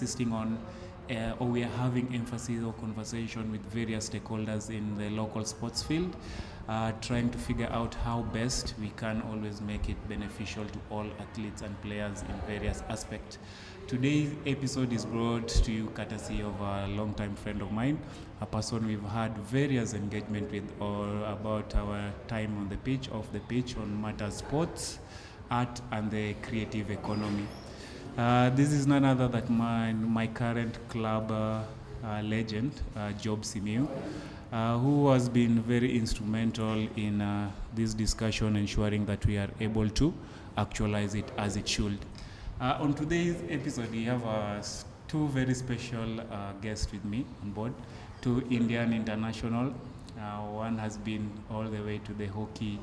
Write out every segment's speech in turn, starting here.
insisting on or we are having emphasis or conversation with various stakeholders in the local sports field, trying to figure out how best we can always make it beneficial to all athletes and players in various aspects. Today's episode is brought to you courtesy of a long-time friend of mine, a person we've had various engagement with about our time on the pitch, off the pitch, on matters sports, art, and the creative economy. This is none other than my current club legend, Job Simiu, who has been very instrumental in this discussion, ensuring that we are able to actualize it as it should. On today's episode, we have two very special guests with me on board, two Indian international. One has been all the way to the Hockey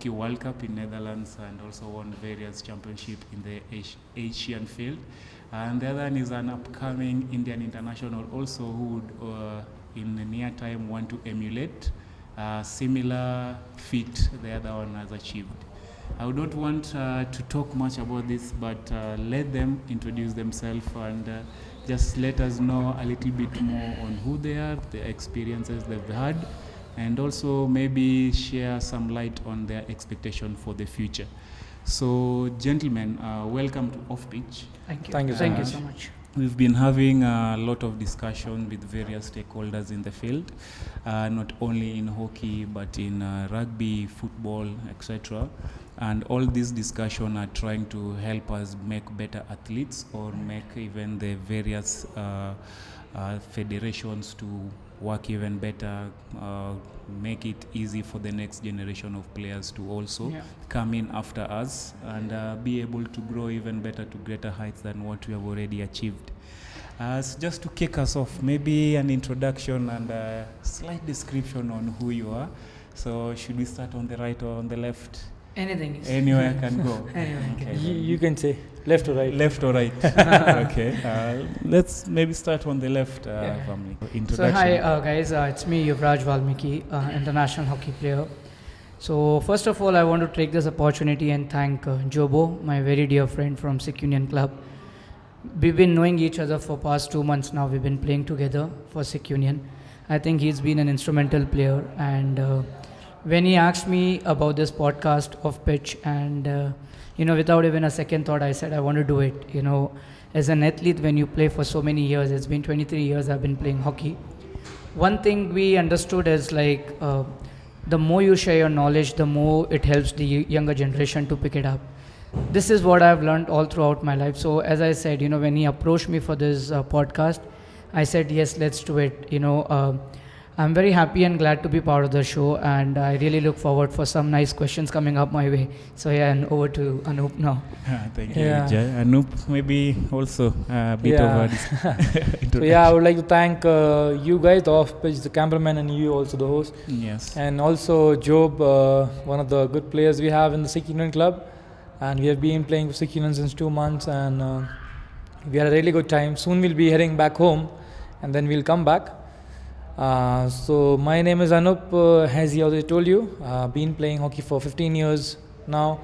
World Cup in Netherlands and also won various championships in the Asian field. And the other one is an upcoming Indian international also who would in the near time want to emulate similar feat the other one has achieved. I would not want to talk much about this, but let them introduce themselves and just let us know a little bit more on who they are, the experiences they've had, and also maybe share some light on their expectation for the future. So, gentlemen, welcome to Off Pitch. Thank you. Thank you so much. We've been having a lot of discussion with various stakeholders in the field, not only in hockey, but in rugby, football, etc. And all these discussions are trying to help us make better athletes or make even the various federations to work even better, make it easy for the next generation of players to also come in after us and be able to grow even better to greater heights than what we have already achieved. So just to kick us off, maybe an introduction and a slight description on who you are. So should we start on the right or on the left? Anything is. Anywhere can go. Anywhere Okay. You can say left or right. Left or right? Okay. Let's maybe start on the left family. So Introduction. hi guys, it's me Yuvraj Valmiki, international hockey player. So first of all, I want to take this opportunity and thank Jobo, my very dear friend from Sikh Union Club. We've been knowing each other for past 2 months now. We've been playing together for Sikh Union. I think he's been an instrumental player, and when he asked me about this podcast of pitch, and without even a second thought, I said I want to do it. As an athlete, when you play for so many years, it's been 23 years I've been playing hockey. One thing we understood is the more you share your knowledge, the more it helps the younger generation to pick it up. This is what I've learned all throughout my life. So as I said, when he approached me for this podcast, I said yes, let's do it. I'm very happy and glad to be part of the show, and I really look forward for some nice questions coming up my way. So and over to Anup now. Thank you, Vijay. Anup, maybe also a bit of a introduction. So I would like to thank you guys, the off pitch, the cameraman, and you also the host. Yes. And also Job, one of the good players we have in the Sikh Union Club, and we have been playing for Sikh Union since 2 months, and we had a really good time. Soon we'll be heading back home, and then we'll come back. So my name is Anup, as he already told you. Been playing hockey for 15 years now.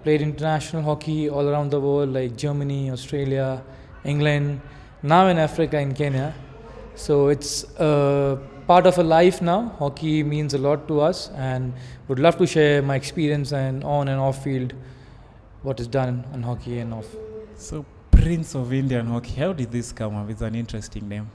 Played international hockey all around the world, like Germany, Australia, England, now in Africa, in Kenya. So it's part of a life now. Hockey means a lot to us, and would love to share my experience and on and off field, what is done in hockey and off. So Prince of Indian Hockey, how did this come up? It's an interesting name.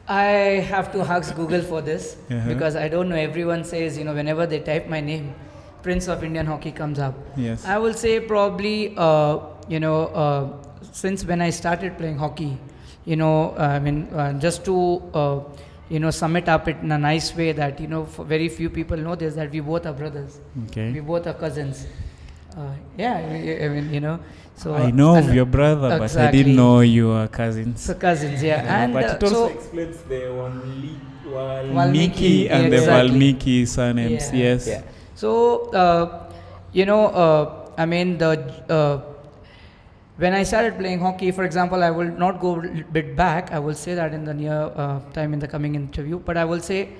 I have to ask Google for this because I don't know. Everyone says, whenever they type my name, Prince of Indian Hockey comes up. Yes. I will say probably, since when I started playing hockey, just to, sum it up in a nice way that, for very few people know this, that we both are brothers. Okay. We both are cousins. So I know of your brother, but I didn't know you are cousins. So cousins, and but it also explains the Valmiki and the Valmiki surnames. Yes. Yeah. So when I started playing hockey, for example, I will not go a bit back. I will say that in the near time in the coming interview, but I will say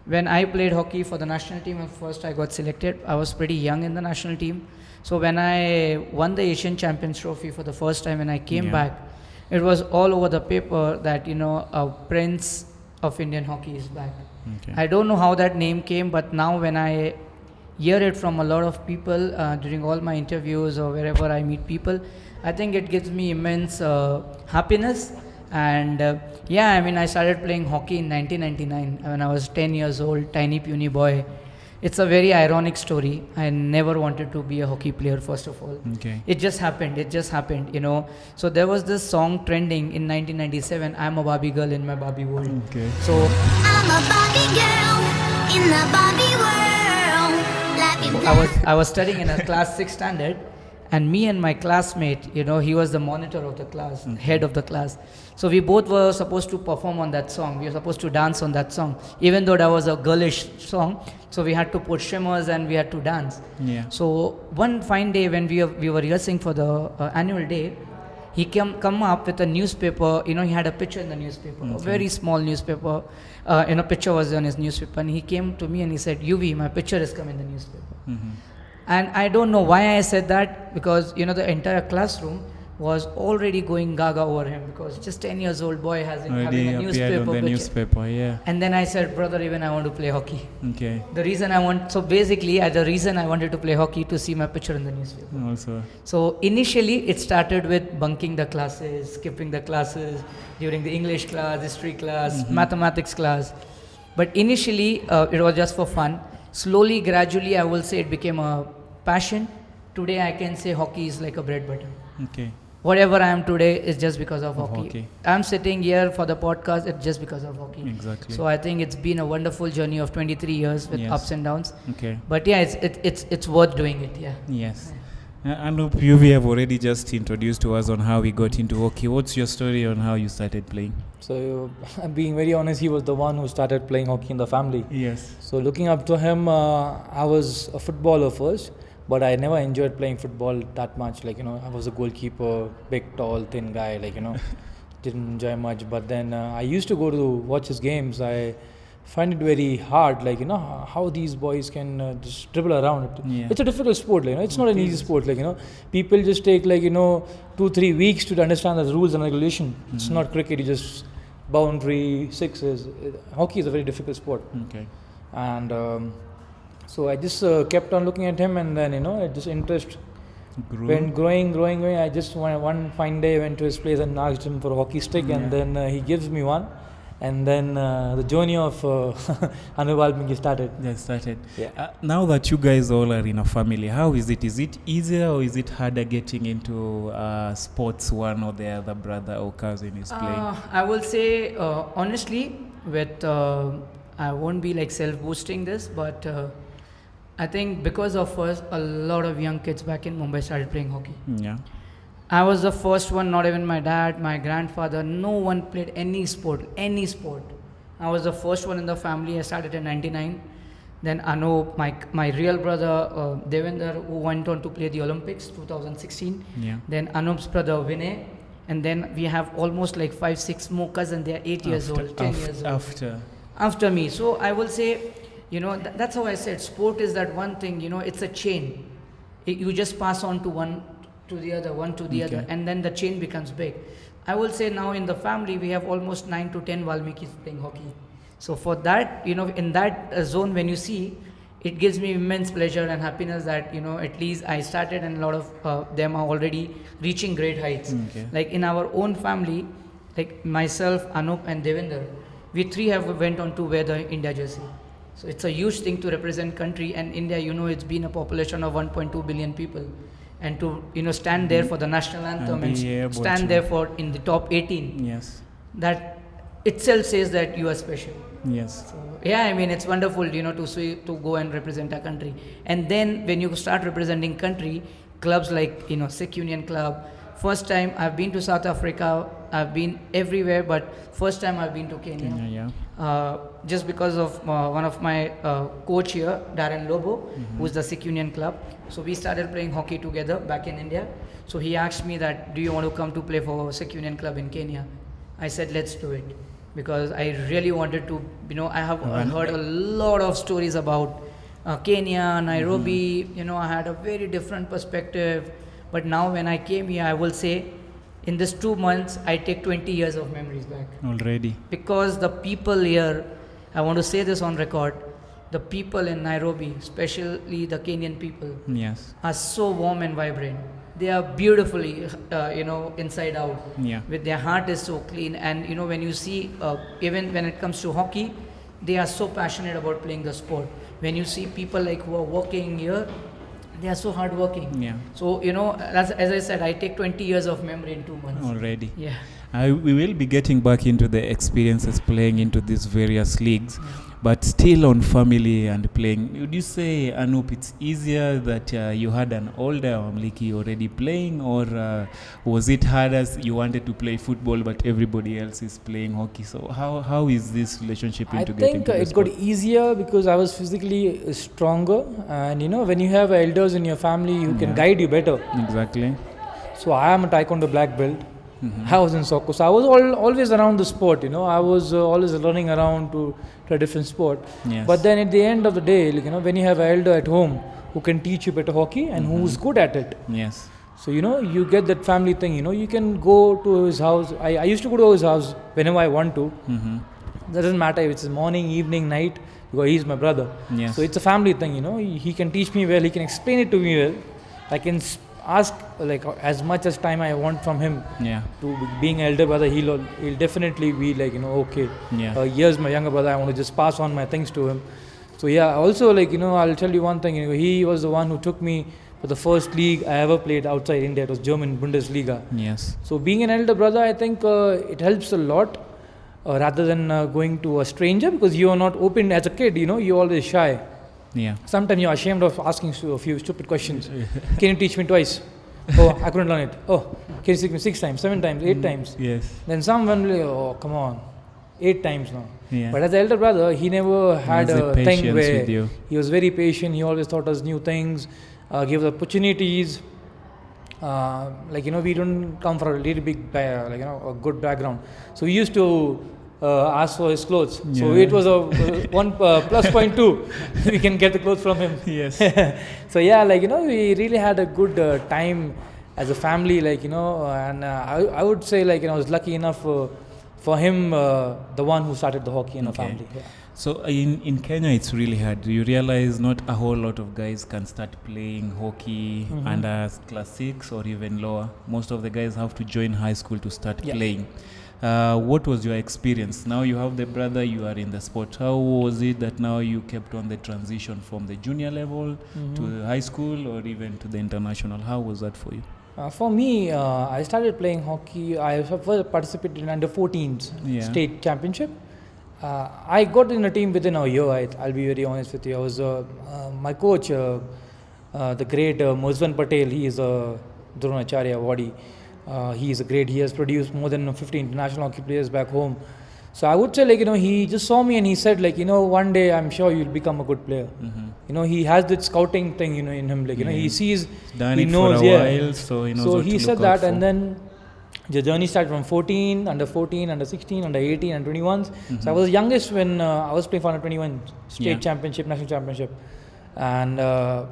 when I played hockey for the national team, and first I got selected, I was pretty young in the national team. So when I won the Asian Champions Trophy for the first time, when I came back, it was all over the paper that, a prince of Indian hockey is back. Okay. I don't know how that name came, but now when I hear it from a lot of people during all my interviews or wherever I meet people, I think it gives me immense happiness. And I started playing hockey in 1999 when I was 10 years old, tiny puny boy. It's a very ironic story. I never wanted to be a hockey player, first of all. Okay. It just happened, So there was this song trending in 1997, I'm a Barbie girl in my Barbie world. Okay. So I'm a Barbie girl in the Barbie world. I was studying in a class 6 standard, and me and my classmate, he was the monitor of the class, head of the class. So we both were supposed to perform on that song. We were supposed to dance on that song, even though that was a girlish song. So we had to put shimmers and we had to dance. Yeah. So one fine day when we were rehearsing for the annual day, he come up with a newspaper. He had a picture in the newspaper, a very small newspaper. Picture was on his newspaper, and he came to me and he said, "UV, my picture has come in the newspaper." And I don't know why I said that, because the entire classroom was already going gaga over him, because just 10 years old boy having a newspaper on the picture. newspaper, yeah. And then I said, "Brother, even I want to play hockey." Okay. The reason I wanted to play hockey to see my picture in the newspaper. Also. So initially it started with bunking the classes, skipping the classes during the English class, history class, mathematics class. But initially it was just for fun. Slowly, gradually, I will say it became a passion. Today I can say hockey is like a bread butter. Okay. Whatever I am today is just because of hockey. Hockey. I'm sitting here for the podcast, it's just because of hockey. Exactly. So I think it's been a wonderful journey of 23 years with Yes. ups and downs. Okay. But yeah, it's worth doing it, yeah. Yes. Anup, you have already just introduced to us on how we got into hockey. What's your story on how you started playing? So, being very honest, he was the one who started playing hockey in the family. Yes. So, looking up to him, I was a footballer first, but I never enjoyed playing football that much. I was a goalkeeper, big, tall, thin guy, didn't enjoy much. But then I used to go to watch his games. I find it very hard, how these boys can just dribble around. Yeah. It's a difficult sport, it's not an easy sport. People just take 2-3 weeks to understand the rules and regulation. It's not cricket. You just boundary, sixes. Hockey is a very difficult sport. Okay. And so I just kept on looking at him, and then just interest went growing. I just one fine day went to his place and asked him for a hockey stick, and then he gives me one. And then the journey of Anu Valmiki started. That started. Yeah. Now that you guys all are in a family, how is it? Is it easier or is it harder getting into sports one or the other brother or cousin is playing? I will say, honestly, I won't be self-boosting this, but I think because of us, a lot of young kids back in Mumbai started playing hockey. Yeah. I was the first one, not even my dad, my grandfather, no one played any sport. I was the first one in the family. I started in 99. Then Anu, my real brother Devender, who went on to play the Olympics 2016. Yeah. Then Anup's brother Vinay. And then we have almost 5-6 more cousins. They are 8 years old, 10 years old. After me. So I will say, that's how I said, sport is that one thing, it's a chain. You just pass on to one to the other, and then the chain becomes big. I will say now in the family we have almost 9 to 10 Valmikis playing hockey. So for that, in that zone, when you see, it gives me immense pleasure and happiness that at least I started, and a lot of them are already reaching great heights. Okay. In our own family, myself, Anup and Devender, we three have went on to wear the India jersey. So it's a huge thing to represent country, and India, it's been a population of 1.2 billion people. And to stand there for the national anthem and stand there for in the top 18. Yes. That itself says that you are special. Yes. So, it's wonderful, to go and represent our country. And then when you start representing country, clubs like Sikh Union Club. First time I've been to South Africa. I've been everywhere, but first time I've been to Kenya. Just because of one of my coach here, Darren Lobo, who's the Sikh Union Club. So we started playing hockey together back in India. So he asked me that, do you want to come to play for Sikh Union Club in Kenya? I said, let's do it. because I really wanted to, I have heard a lot of stories about Kenya, Nairobi. I had a very different perspective. But now when I came here, I will say in this 2 months, I take 20 years of memories back. Already. Because the people here, I want to say this on record, the people in Nairobi, especially the Kenyan people, Yes. are so warm and vibrant. They are beautifully, inside out. Yeah. With their heart is so clean, and when you see, even when it comes to hockey, they are so passionate about playing the sport. When you see people like who are working here, they are so hardworking. Yeah. So as I said, I take 20 years of memory in 2 months. Already. Yeah. We will be getting back into the experiences playing into these various leagues, but still on family and playing. Would you say, Anup, it's easier that you had an older Wamliki already playing, or was it hard as you wanted to play football but everybody else is playing hockey? So how is this relationship into getting to the it sport? got easier because I was physically stronger, and when you have elders in your family who can guide you better. Exactly. So I am a taekwondo black belt. I was in soccer, so I was always around the sport. I was always running around to a different sport. Yes. But then at the end of the day, when you have an elder at home who can teach you better hockey and who's good at it, Yes. so you get that family thing. You can go to his house. I used to go to his house whenever I want to. Doesn't matter if it's morning, evening, night, because he's my brother. Yes. So it's a family thing. He can teach me well. He can explain it to me well. I can ask as much as time I want from him. Yeah. To being an elder brother, he'll definitely be okay. Yeah. Here's my younger brother. I want to just pass on my things to him. So yeah. Also, I'll tell you one thing. He was the one who took me for the first league I ever played outside India. It was German Bundesliga. Yes. So being an elder brother, I think it helps a lot rather than going to a stranger, because you are not open as a kid. You're always shy. Yeah. Sometimes you're ashamed of asking a few stupid questions. Can you teach me twice? Oh, I couldn't learn it. Oh, can you teach me 6 times, 7 times, 8 times? Yes. Then someone will, oh, come on, 8 times now. Yeah. But as the elder brother, he never had has a the thing patience where with you. he was very patient. He always taught us new things, gave us opportunities. We don't come from a really big, a good background. So we used to ask for his clothes. So Yeah. it was a one plus point two. We can get the clothes from him. Yes. So yeah, we really had a good time as a family, and I would say I was lucky enough for him, the one who started the hockey in our Okay. family. Yeah. So in Kenya, it's really hard. Do you realize not a whole lot of guys can start playing hockey under class 6 or even lower? Most of the guys have to join high school to start playing. What was your experience? Now you have the brother, you are in the sport. How was it that now you kept on the transition from the junior level to the high school or even to the international? How was that for you? For me, I started playing hockey. I first participated in under 14s state championship. I got in a team within a year. I'll be very honest with you. I was my coach, the great Muzwan Patel. He is a Dronacharya Awardee. He is a great. He has produced more than 50 international hockey players back home. So I would say he just saw me and he said one day I'm sure you'll become a good player. He has that scouting thing in him. He sees, Done he it knows. for a while, so he knows So what he to said look out that, for. and then the journey started from 14, under 14, under 16, under 18, and 21s. So I was the youngest when I was playing for under 21 state championship, national championship. And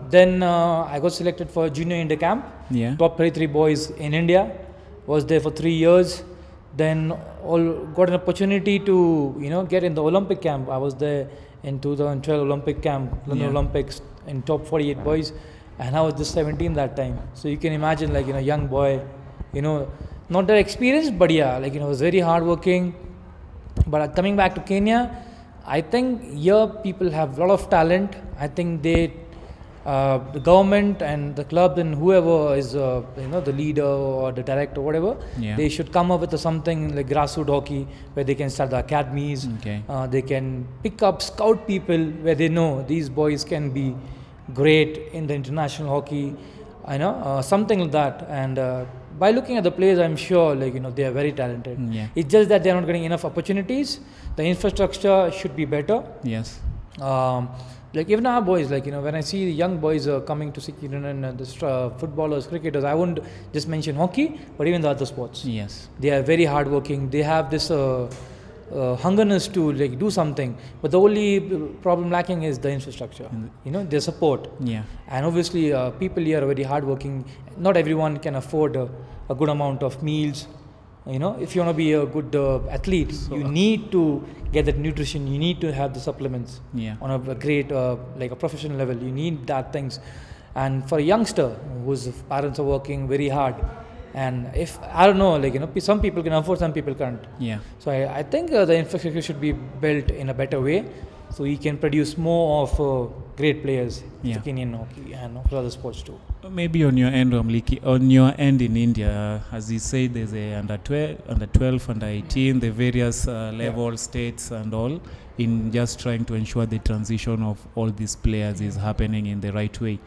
then I got selected for junior India camp. Yeah. Top 33 boys in India. Was there for 3 years. Then got an opportunity to get in the Olympic camp. I was there in 2012 Olympic camp, London Olympics, in top 48 boys, and I was just 17 that time. So you can imagine young boy, not that experienced, but was very hardworking. But coming back to Kenya, I think here people have a lot of talent. I think the government and the club and whoever is the leader or the director, whatever, they should come up with something like grassroots hockey where they can start the academies. Okay. They can pick up, scout people where they know these boys can be great in the international hockey. Something like that. And by looking at the players, I'm sure they are very talented. Yeah. It's just that they are not getting enough opportunities. The infrastructure should be better. Yes. Even our boys, when I see the young boys coming to Sikh Union and the footballers, cricketers, I won't just mention hockey, but even the other sports. Yes. They are very hardworking. They have this hungerness to like do something, but the only problem lacking is the infrastructure, the support. Yeah. And obviously people here are very hardworking. Not everyone can afford a good amount of meals. If you want to be a good athlete, you need to get that nutrition, you need to have the supplements. Yeah. On a great like a professional level, you need that things. And for a youngster whose parents are working very hard, and if I don't know, some people can afford, some people can't. Yeah. So I think the infrastructure should be built in a better way, so we can produce more of great players, Yeah. Kenyan hockey and of other sports too. Maybe on your end, Ramliki, on your end in India, as you say, there's a under 12, under 18, the various level states and all, in just trying to ensure the transition of all these players is happening in the right way.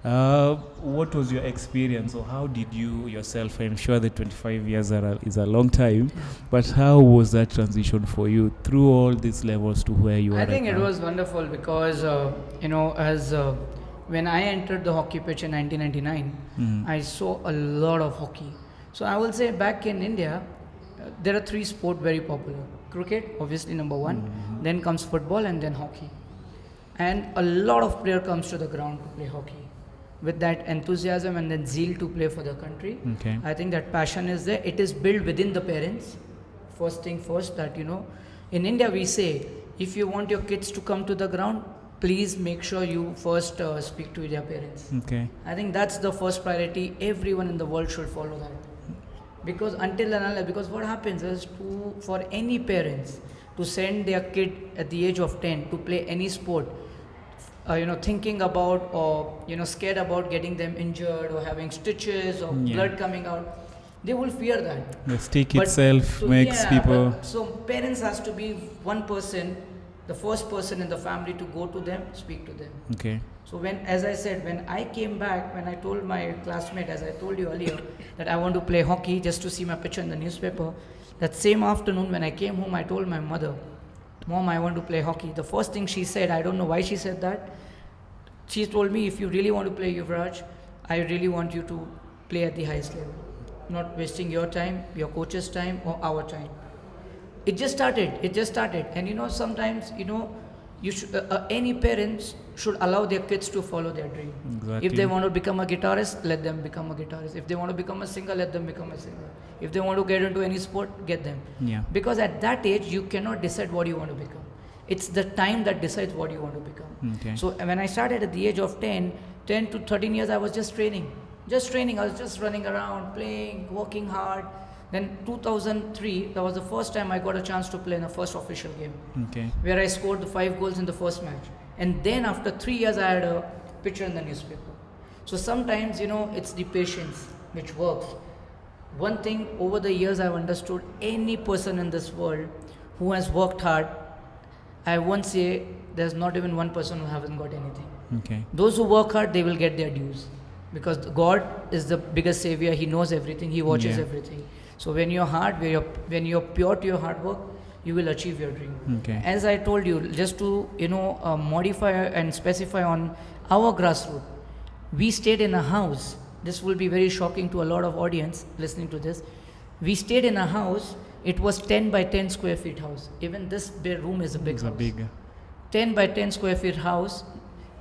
What was your experience, or how did you yourself? I'm sure the 25 years is a long time, but how was that transition for you through all these levels to where you are? I think right it now? was wonderful because, when I entered the hockey pitch in 1999, I saw a lot of hockey. So I will say back in India, there are three sports very popular. Cricket, obviously number one, then comes football and then hockey. And a lot of player comes to the ground to play hockey. With that enthusiasm and then zeal to play for the country. Okay. I think that passion is there. It is built within the parents. First thing first, that in India we say, if you want your kids to come to the ground, please make sure you first speak to their parents. Okay. I think that's the first priority. Everyone in the world should follow that. Because because what happens is for any parents to send their kid at the age of 10 to play any sport, thinking about or scared about getting them injured or having stitches or blood coming out, they will fear that. The stick itself makes people. So parents has to be one person, the first person in the family to go to them, speak to them. Okay. So when I came back, when I told my classmate, as I told you earlier, that I want to play hockey just to see my picture in the newspaper, that same afternoon when I came home, I told my mother, Mom, I want to play hockey. The first thing she said, I don't know why she said that. She told me, if you really want to play Yuvraj, I really want you to play at the highest level. Not wasting your time, your coach's time, or our time. It just started. And sometimes, you should, any parents should allow their kids to follow their dream. Exactly. If they want to become a guitarist, let them become a guitarist. If they want to become a singer, let them become a singer. If they want to get into any sport, get them. Yeah. Because at that age, you cannot decide what you want to become. It's the time that decides what you want to become. Okay. So when I started at the age of 10 to 13 years, I was just training. I was just running around, playing, working hard. Then 2003, that was the first time I got a chance to play in the first official game. Okay. Where I scored the 5 goals in the first match. And then after 3 years, I had a picture in the newspaper. So sometimes, it's the patience which works. One thing over the years I've understood, any person in this world who has worked hard, I won't say there's not even one person who hasn't got anything. Okay. Those who work hard, they will get their dues. Because God is the biggest savior. He knows everything. He watches everything. So when you're hard, when you're pure to your hard work, you will achieve your dream. Okay. As I told you, just to modify and specify on our grassroots, we stayed in a house. This will be very shocking to a lot of audience listening to this. We stayed in a house. It was 10 by 10 square feet house. Even this room is a big house. 10 by 10 square feet house.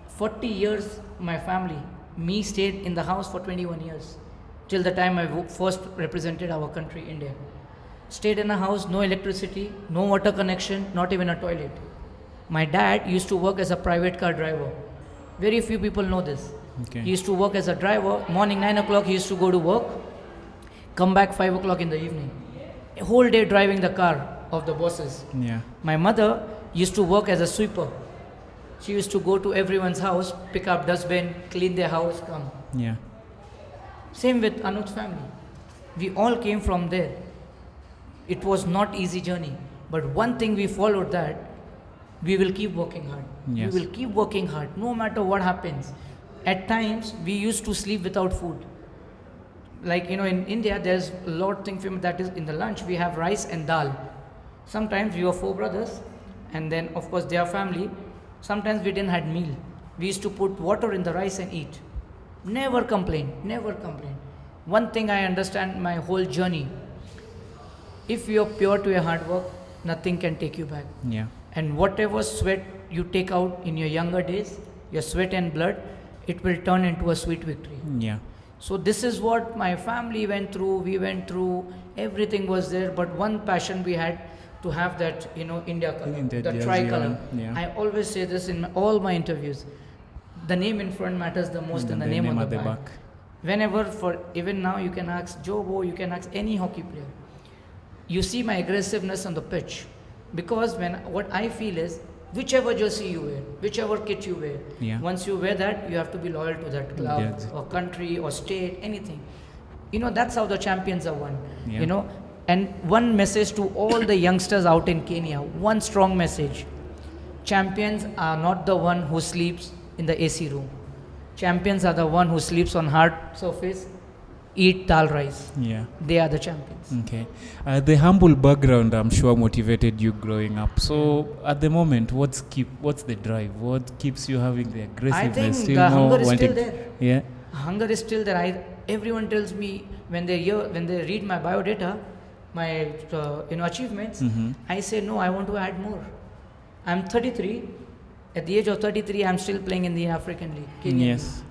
40 years, my family, me stayed in the house for 21 years. Till the time I first represented our country, India. Stayed in a house, no electricity, no water connection, not even a toilet. My dad used to work as a private car driver. Very few people know this. Okay. He used to work as a driver. Morning 9 o'clock he used to go to work, come back 5 o'clock in the evening. A whole day driving the car of the bosses. Yeah. My mother used to work as a sweeper. She used to go to everyone's house, pick up dustbin, clean their house, come. Yeah. Same with Anut's family. We all came from there. It was not easy journey. But one thing we followed that, we will keep working hard. Yes. We will keep working hard, no matter what happens. At times, we used to sleep without food. Like, in India, there's a lot of things that is in the lunch, we have rice and dal. Sometimes we were 4 brothers, and then, of course, their family. Sometimes we didn't had meal. We used to put water in the rice and eat. Never complain, never complain. One thing I understand my whole journey, if you're pure to your hard work, nothing can take you back. Yeah. And whatever sweat you take out in your younger days, your sweat and blood, it will turn into a sweet victory. Yeah. So this is what my family went through, we went through, everything was there, but one passion we had to have that, India color, India the jersey tricolor. on, yeah. I always say this in all my interviews. The name in front matters the most than the name on the back. Whenever, even now you can ask Jobo, you can ask any hockey player. You see my aggressiveness on the pitch. Because what I feel is, whichever jersey you wear, whichever kit you wear, Yeah. once you wear that, you have to be loyal to that club Yes. or country or state, anything. That's how the champions are won. Yeah. And one message to all the youngsters out in Kenya, one strong message. Champions are not the one who sleeps in the AC room. Champions are the one who sleeps on hard surface, eat dal rice. Yeah. They are the champions. Okay. The humble background, I'm sure, motivated you growing up. So, at the moment, what's the drive? What keeps you having the aggressiveness? I think still the more hunger is wanting- still there. Yeah. Hunger is still there. Everyone tells me when they read my biodata, my achievements, I say no, I want to add more. I'm 33. At the age of 33, I'm still playing in the African League. Kenyan Yes.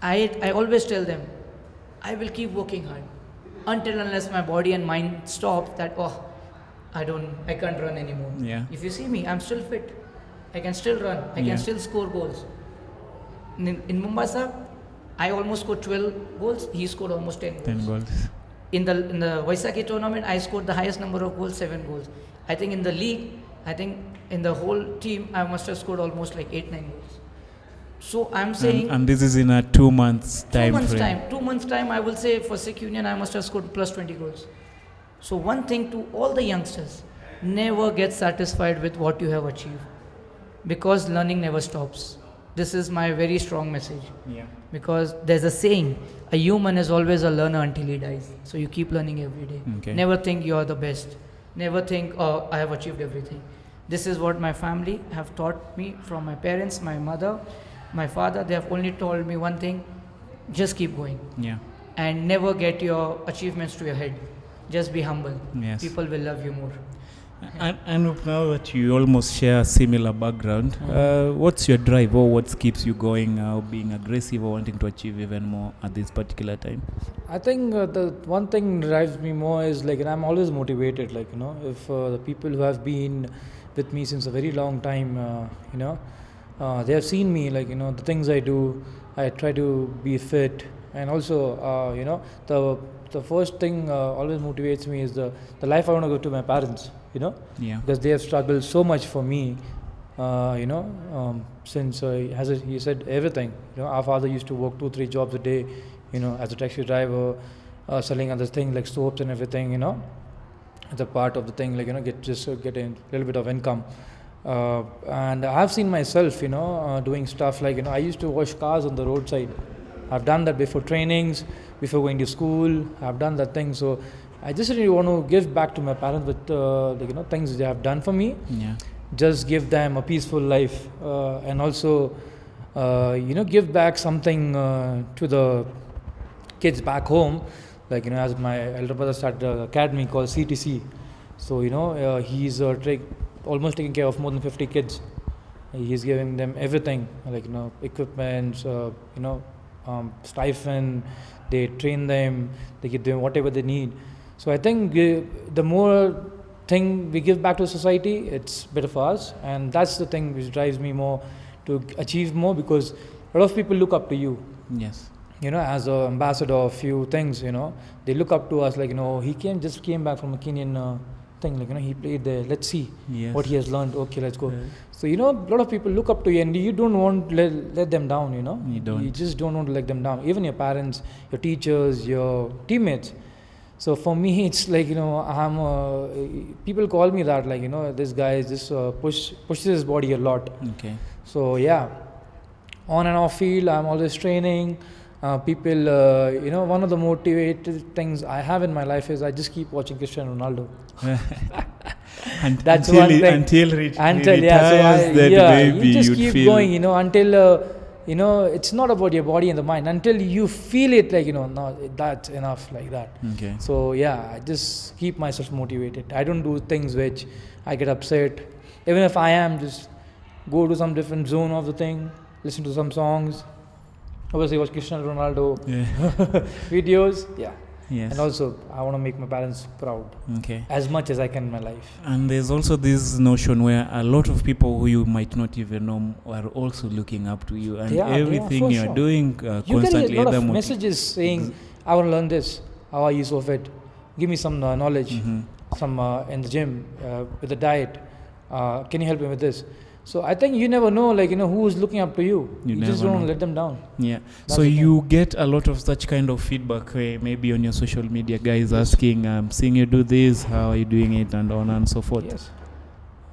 League. I always tell them, I will keep working hard until unless my body and mind stop that I can't run anymore. Yeah. If you see me, I'm still fit. I can still run. I Yeah. can still score goals. In Mombasa, I almost scored 12 goals. He scored almost 10 goals. 10 goals. In the Vaisakhi tournament, I scored the highest number of goals, 7 goals. I think in the league, in the whole team, I must have scored almost like 8-9 goals. So I'm saying, And this is in a 2 months time 2 months time, I will say for Sikh Union, I must have scored plus 20 goals. So one thing to all the youngsters, never get satisfied with what you have achieved, because learning never stops. This is my very strong message. Yeah. Because there's a saying, a human is always a learner until he dies. So you keep learning every day. Okay. Never think you are the best. Never think, I have achieved everything. This is what my family have taught me, from my parents, my mother, my father. They have only told me one thing, just keep going. Yeah. And never get your achievements to your head. Just be humble. Yes. People will love you more. And now that you almost share a similar background, what's your drive, or what keeps you going, being aggressive or wanting to achieve even more at this particular time? I think the one thing drives me more is I'm always motivated. If the people who have been with me since a very long time, they have seen me, the things I do. I try to be fit, and also the first thing always motivates me is the life I want to go to my parents. Yeah. Because they have struggled so much for me, since he said everything. Our father used to work 2-3 jobs a day, as a taxi driver, selling other things like soaps and everything, as a part of the thing, get a little bit of income. And I have seen myself, doing stuff I used to wash cars on the roadside. I've done that before trainings, before going to school. I've done that thing. So I just really want to give back to my parents with things they have done for me. Yeah. Just give them a peaceful life, and also give back something to the kids back home. As my elder brother started an academy called CTC, so he's almost taking care of more than 50 kids. He's giving them everything, equipment, stipend. They train them, they give them whatever they need. So I think the more thing we give back to society, it's better for us, and that's the thing which drives me more to achieve more, because a lot of people look up to you. Yes. As an ambassador of few things, they look up to us he came back from a Kenyan thing, he played there. Let's see what he has learned. Okay, let's go. Right. So a lot of people look up to you, and you don't want to let them down. You don't. You just don't want to let them down. Even your parents, your teachers, your teammates. So for me, it's I'm people call me that this guy is just pushes his body a lot. Okay. So yeah, on and off field, I'm always training. People, one of the motivated things I have in my life is I just keep watching Cristiano Ronaldo. Until he retires, then maybe you just you'd keep feel going, until it's not about your body and the mind until you feel it, like, no, that's enough, like that. Okay. So yeah, I just keep myself motivated. I don't do things which I get upset. Even if I am, just go to some different zone of the thing, listen to some songs. Obviously, watch Cristiano Ronaldo videos. Yeah. Yes. And also, I want to make my parents proud Okay. as much as I can in my life. And there's also this notion where a lot of people who you might not even know are also looking up to you, and They are, everything for you're sure. doing You get constantly. a lot either of moti- messages saying, I want to learn this. How are you so fit? Give me some knowledge, some in the gym, with the diet. Can you help me with this? So I think you never know, like, who is looking up to you. You You just never don't know. let them down. Yeah. That's So the thing. you get a lot of such kind of feedback, maybe on your social media, guys asking, seeing you do this, how are you doing it, and on and so forth. Yes.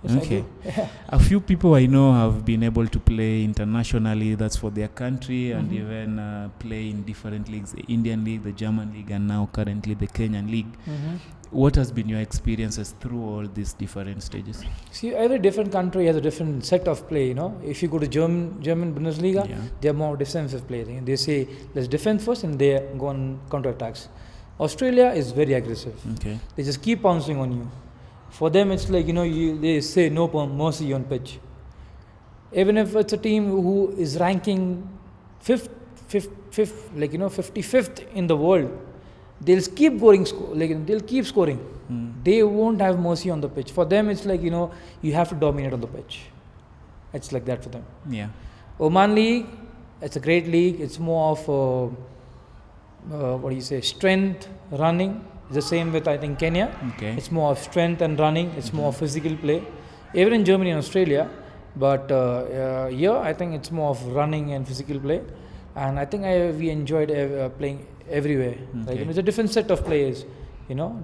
Yes, Okay. I do. A few people I know have been able to play internationally, that's for their country, and even play in different leagues, the Indian league, the German league, and now currently the Kenyan league. What has been your experiences through all these different stages? See, every different country has a different set of play, If you go to German Bundesliga, Yeah. they're more defensive play. They say, let's defend first, and they go on counter-attacks. Australia is very aggressive. Okay. They just keep pouncing on you. For them, it's like, they say no mercy on pitch. Even if it's a team who is ranking 55th in the world, they'll keep they'll keep scoring. They won't have mercy on the pitch. For them, it's like, you have to dominate on the pitch. It's like that for them. Yeah. Oman League, it's a great league. It's more of strength, running. It's the same with, I think, Kenya. Okay. It's more of strength and running. It's more of physical play. Even in Germany and Australia. But here, I think it's more of running and physical play. And I think we enjoyed playing everywhere. Like, Okay. it's a different set of players,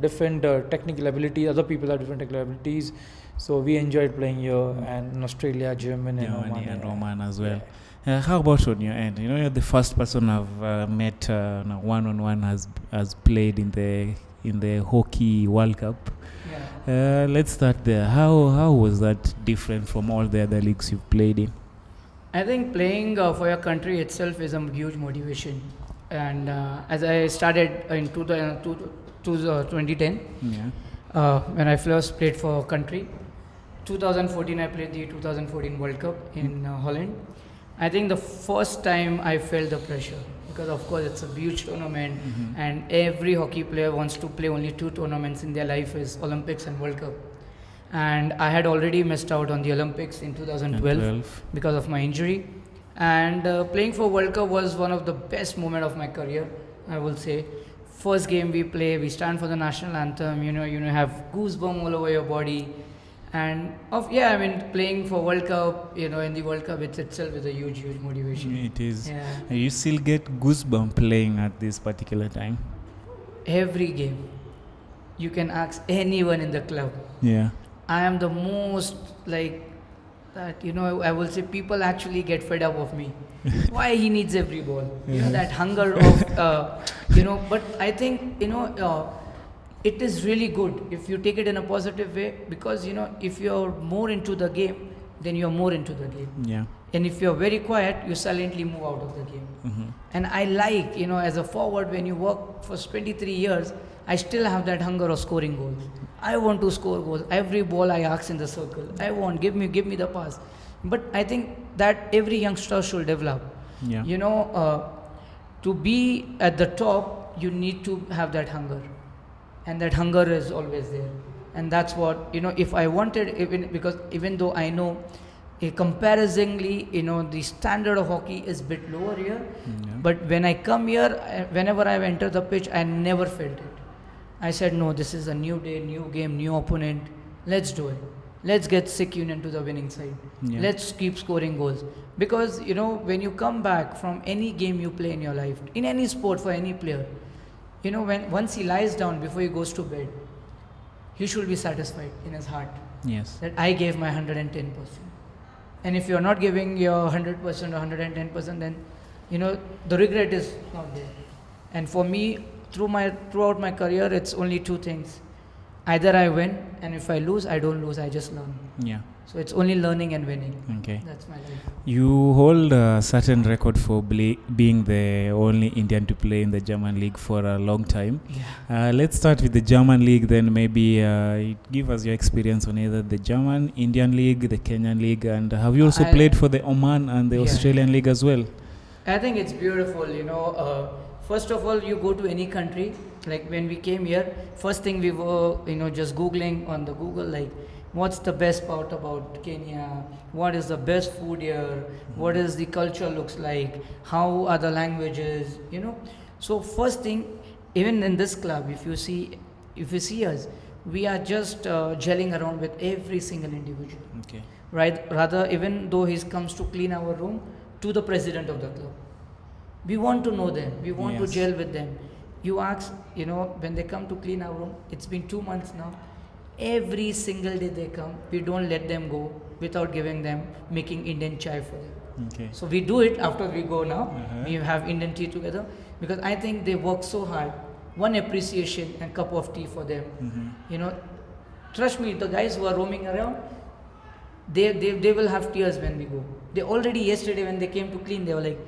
different technical abilities. Other people have different technical abilities. So we enjoyed playing here and in Australia, Germany, and Germany Oman. and Oman as well. How about on your end? You're the first person I've met one-on-one has played in the hockey World Cup. Let's start there. How was that different from all the other leagues you've played in? I think playing for your country itself is a huge motivation. And as I started in 2010, when I first played for country, 2014 I played the 2014 World Cup in Holland. I think the first time I felt the pressure, because of course it's a huge tournament, and every hockey player wants to play only 2 tournaments in their life, is Olympics and World Cup. And I had already missed out on the Olympics in 2012 because of my injury. And playing for World Cup was one of the best moments of my career, I will say. First game we play, we stand for the national anthem, you have goosebumps all over your body. And playing for World Cup, in the World Cup itself is a huge motivation. It is. Yeah. You still get goosebumps playing at this particular time. Every game, you can ask anyone in the club. Yeah. I am the most like that, I will say people actually get fed up of me. Why he needs every ball? That hunger of, but I think, it is really good if you take it in a positive way, because, if you're more into the game, then you're more into the game. Yeah. And if you're very quiet, you silently move out of the game. And I like, as a forward, when you work for 23 years, I still have that hunger of scoring goals. I want to score goals. Every ball I ask in the circle, I want, give me the pass. But I think that every youngster should develop. Yeah. To be at the top, you need to have that hunger. And that hunger is always there. And that's what, if I wanted, even though I know, comparatively, the standard of hockey is a bit lower here. But when I come here, whenever I enter the pitch, I never felt it. I said, no, this is a new day, new game, new opponent. Let's do it. Let's get Sikh Union to the winning side. Yeah. Let's keep scoring goals. Because, when you come back from any game you play in your life, in any sport for any player, once he lies down before he goes to bed, he should be satisfied in his heart. Yes. That I gave my 110%. And if you're not giving your 100% or 110%, then, the regret is not there. And for me, throughout my career, it's only 2 things. Either I win, and if I lose, I don't lose, I just learn. Yeah. So it's only learning and winning. Okay. That's my life. You hold a certain record for being the only Indian to play in the German league for a long time. Yeah. Let's start with the German league, then maybe give us your experience on either the German, Indian league, the Kenyan league, and have you also played for the Oman and the Australian league as well? I think it's beautiful, first of all, you go to any country, like when we came here, first thing we were, just Googling on the Google, like, what's the best part about Kenya? What is the best food here? What is the culture looks like? How are the languages? So first thing, even in this club, if you see us, we are just gelling around with every single individual. Okay. Right? Rather, even though he comes to clean our room, to the president of the club, we want to know them. We want to gel with them. You ask, when they come to clean our room, it's been 2 months now. Every single day they come, we don't let them go without giving them, making Indian chai for them. Okay. So we do it after we go now. We have Indian tea together because I think they work so hard. One appreciation and cup of tea for them. Trust me, the guys who are roaming around, they will have tears when we go. They already yesterday when they came to clean, they were like,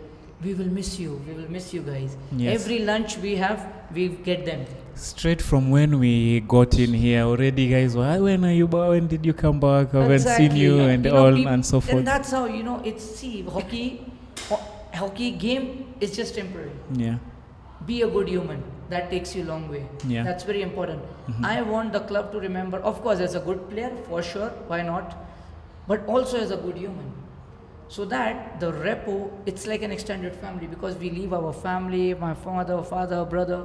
we will miss you guys. Yes. Every lunch we have, we get them. Straight from when we got in here already, guys. When are you? When did you come back? I haven't seen you, and and so forth. And that's how hockey game is just temporary. Yeah. Be a good human. That takes you a long way. Yeah. That's very important. I want the club to remember, of course, as a good player, for sure. Why not? But also as a good human. So that the repo, it's like an extended family because we leave our family, my father, brother,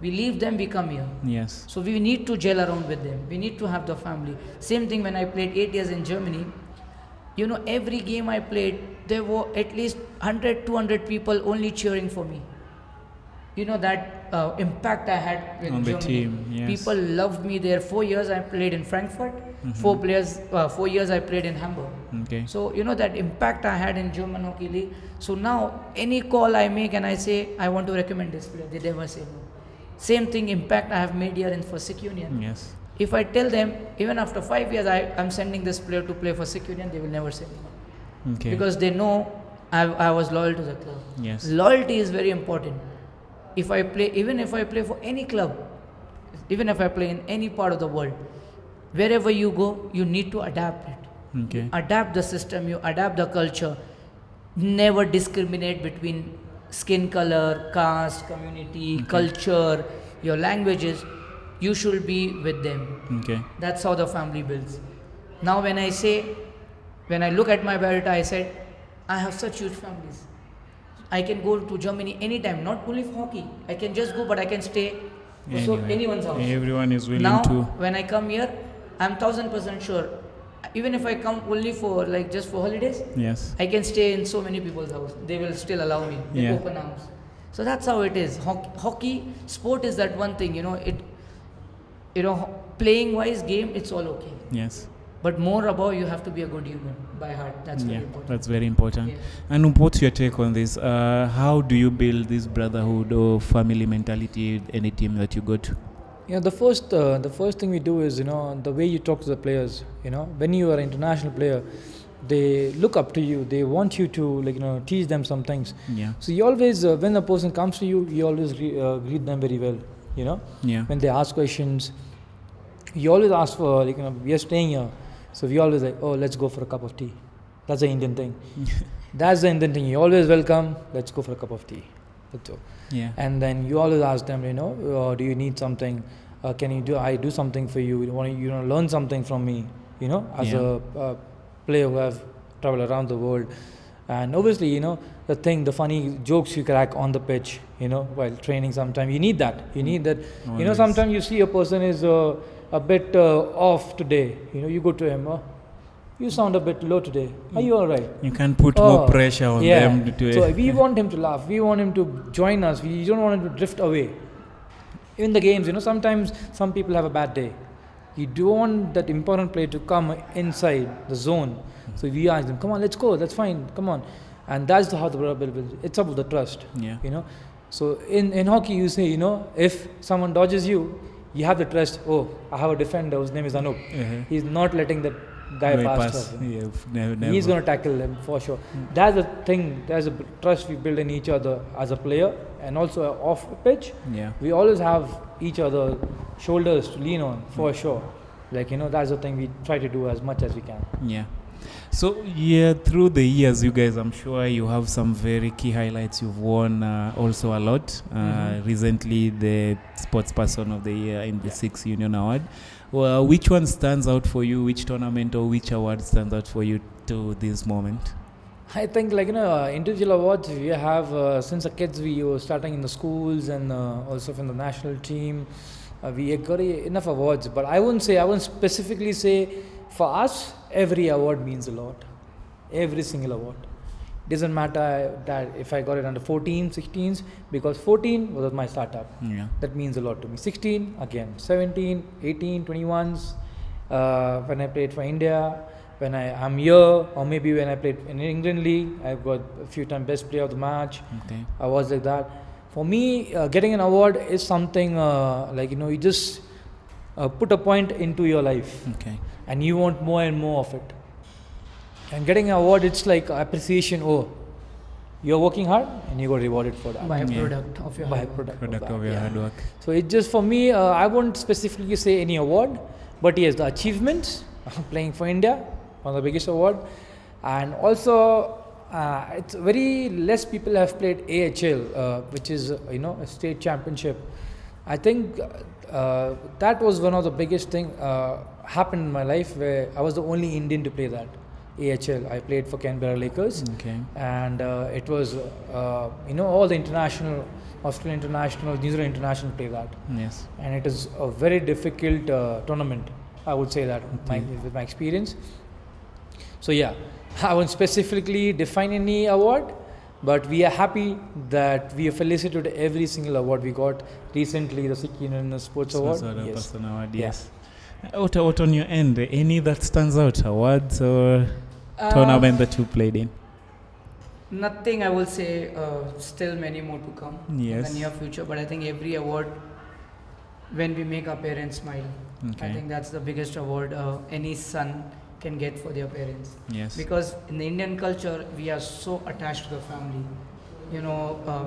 we leave them, we come here. Yes. So we need to gel around with them. We need to have the family. Same thing when I played 8 years in Germany. Every game I played, there were at least 100, 200 people only cheering for me. That impact I had with on Germany. The team. Yes. People loved me there. 4 years I played in Frankfurt. 4 years I played in Hamburg. Okay. So that impact I had in German Hockey League. So now any call I make and I say I want to recommend this player, they never say no. Same thing impact I have made here for SIC Union. Yes. If I tell them even after 5 years I'm sending this player to play for SIC Union, they will never say no. Okay. Because they know I was loyal to the club. Yes. Loyalty is very important. If I play for any club, even if I play in any part of the world, wherever you go, you need to adapt it. Okay. Adapt the system, you adapt the culture. Never discriminate between skin color, caste, community, culture, your languages. You should be with them. Okay. That's how the family builds. Now when I look at my biodata, I said, I have such huge families. I can go to Germany anytime, not only for hockey. I can just go, but I can stay anyone's house. Everyone is willing now, to. When I come here, I'm 1000% sure. Even if I come only for just for holidays, Yes. I can stay in so many people's house. They will still allow me. They open arms. So that's how it is. Hockey, sport is that one thing. Playing wise game, it's all okay. Yes. But more about you have to be a good human by heart. That's very important. That's very important. Yeah. And what's your take on this? How do you build this brotherhood or family mentality with any team that you go to? The first thing we do is, the way you talk to the players. When you are an international player, they look up to you. They want you to, teach them some things. Yeah. So you always, when a person comes to you, you always greet them very well. Yeah. When they ask questions, you always ask for, we are staying here. So we always let's go for a cup of tea. That's the Indian thing. That's the Indian thing. You always welcome, let's go for a cup of tea. That's all. Yeah. And then you always ask them, do you need something? Can I do something for you? You want to learn something from me? As a player who have traveled around the world. And obviously, the funny jokes you crack on the pitch, while training sometimes. You need that. Always. Sometimes you see a person is a bit off today. You go to him, you sound a bit low today. Are you all right? You can put more pressure on them. So we want him to laugh. We want him to join us. We don't want him to drift away. In the games, sometimes some people have a bad day. You don't want that important player to come inside the zone. So we ask them, come on, let's go. That's fine. Come on. And that's how the brotherhood builds. It's about the trust. Yeah. So in hockey, you say, if someone dodges you, you have the trust. Oh, I have a defender whose name is Anup. He's not letting that guy Way pass. past. Us. Yeah, never. He's going to tackle him for sure. That's the thing. There's a trust we build in each other as a player, and also off pitch. Yeah. We always have each other shoulders to lean on for sure. Like, that's the thing we try to do as much as we can. Yeah. So yeah, through the years, you guys, I'm sure you have some very key highlights. You've won also a lot. Recently, the Sports Person of the Year in the 6th Union Award. Well, which one stands out for you? Which tournament or which award stands out for you to this moment? I think individual awards we have since the kids we were starting in the schools and also from the national team. We got enough awards, but I wouldn't specifically say for us every award means a lot. Every single award. Doesn't matter that if I got it under 14, 16s, because 14 was my startup. Yeah. That means a lot to me. 16, again, 17, 18, 21s, when I played for India, when I'm here, or maybe when I played in England League, I've got a few times best player of the match. Okay. Awards like that. For me, getting an award is something you just put a point into your life. Okay. And you want more and more of it. And getting an award, it's like appreciation. Oh, you're working hard and you got rewarded for that. Byproduct of your hard work. Product of your hard work. So it just for me, I won't specifically say any award, but yes, the achievements, playing for India, one of the biggest award, and also it's very less people have played AHL, which is a state championship. I think that was one of the biggest thing happened in my life where I was the only Indian to play that. AHL. I played for Canberra Lakers. Okay. And it was, all the international, Australian international, New Zealand international play that. Yes. And it is a very difficult tournament, I would say that, with my experience. So yeah, I won't specifically define any award, but we are happy that we have felicitated every single award we got recently, the Sikh Union Sports Award. Yes. Person award, yes. Out on your end, any that stands out, awards or tournament that you played in? Nothing, I will say. Still many more to come in the near future. But I think every award, when we make our parents smile, I think that's the biggest award any son can get for their parents. Yes. Because in the Indian culture, we are so attached to the family.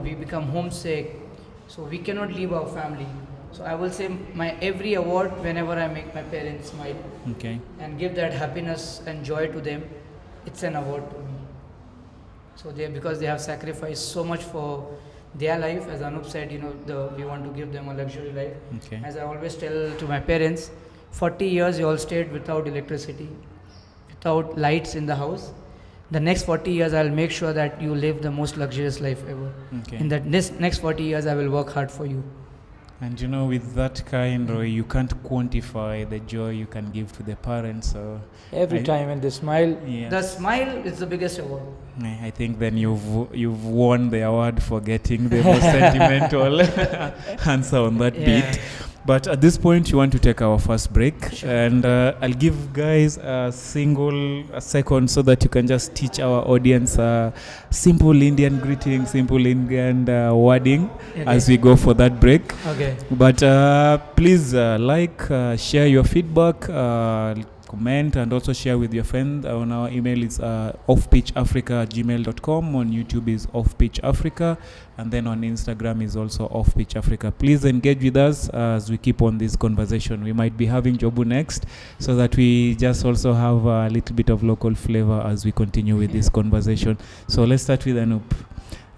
We become homesick, so we cannot leave our family. So I will say my every award, whenever I make my parents smile and give that happiness and joy to them, it's an award to me. So because they have sacrificed so much for their life, as Anup said, we want to give them a luxury life. Okay. As I always tell to my parents, 40 years you all stayed without electricity, without lights in the house. The next 40 years I'll make sure that you live the most luxurious life ever. Okay. In that next 40 years I will work hard for you. And with that kind, you can't quantify the joy you can give to the parents. So every time when they smile, the smile is the biggest award. I think then you've won the award for getting the most sentimental answer on that beat. But at this point, you want to take our first break, and I'll give guys a second so that you can just teach our audience simple Indian greeting, simple Indian wording as we go for that break. Okay. But please share your feedback, comment, and also share with your friend. On our email is offpitchafrica@gmail.com. On YouTube is offpitchafrica, and then on Instagram is also offpitchafrica. Please engage with us as we keep on this conversation. We might be having Jobu next, so that we just also have a little bit of local flavor as we continue with this conversation. So let's start with Anup.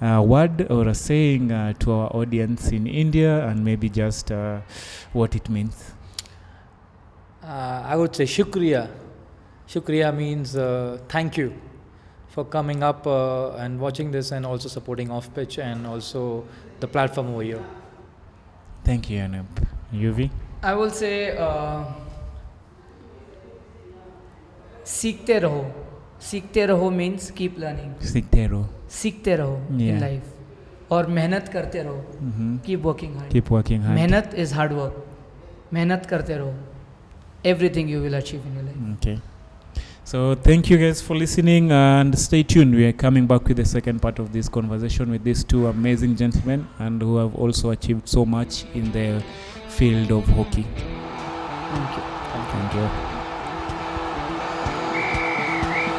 A word or a saying to our audience in India, and maybe just what it means. I would say shukriya. Shukriya means thank you for coming up and watching this, and also supporting Off Pitch and also the platform over here. Thank you, Anup. Yuvi? I will say सीखते रहो. सीखते रहो means keep learning. सीखते रहो in life. और मेहनत करते रहो. Keep working hard. Keep working hard. मेहनत is hard work. मेहनत करते रहो. Everything you will achieve in your life. Okay. So thank you guys for listening, and stay tuned. We are coming back with the second part of this conversation with these two amazing gentlemen, and who have also achieved so much in the field of hockey. Thank you. Thank you.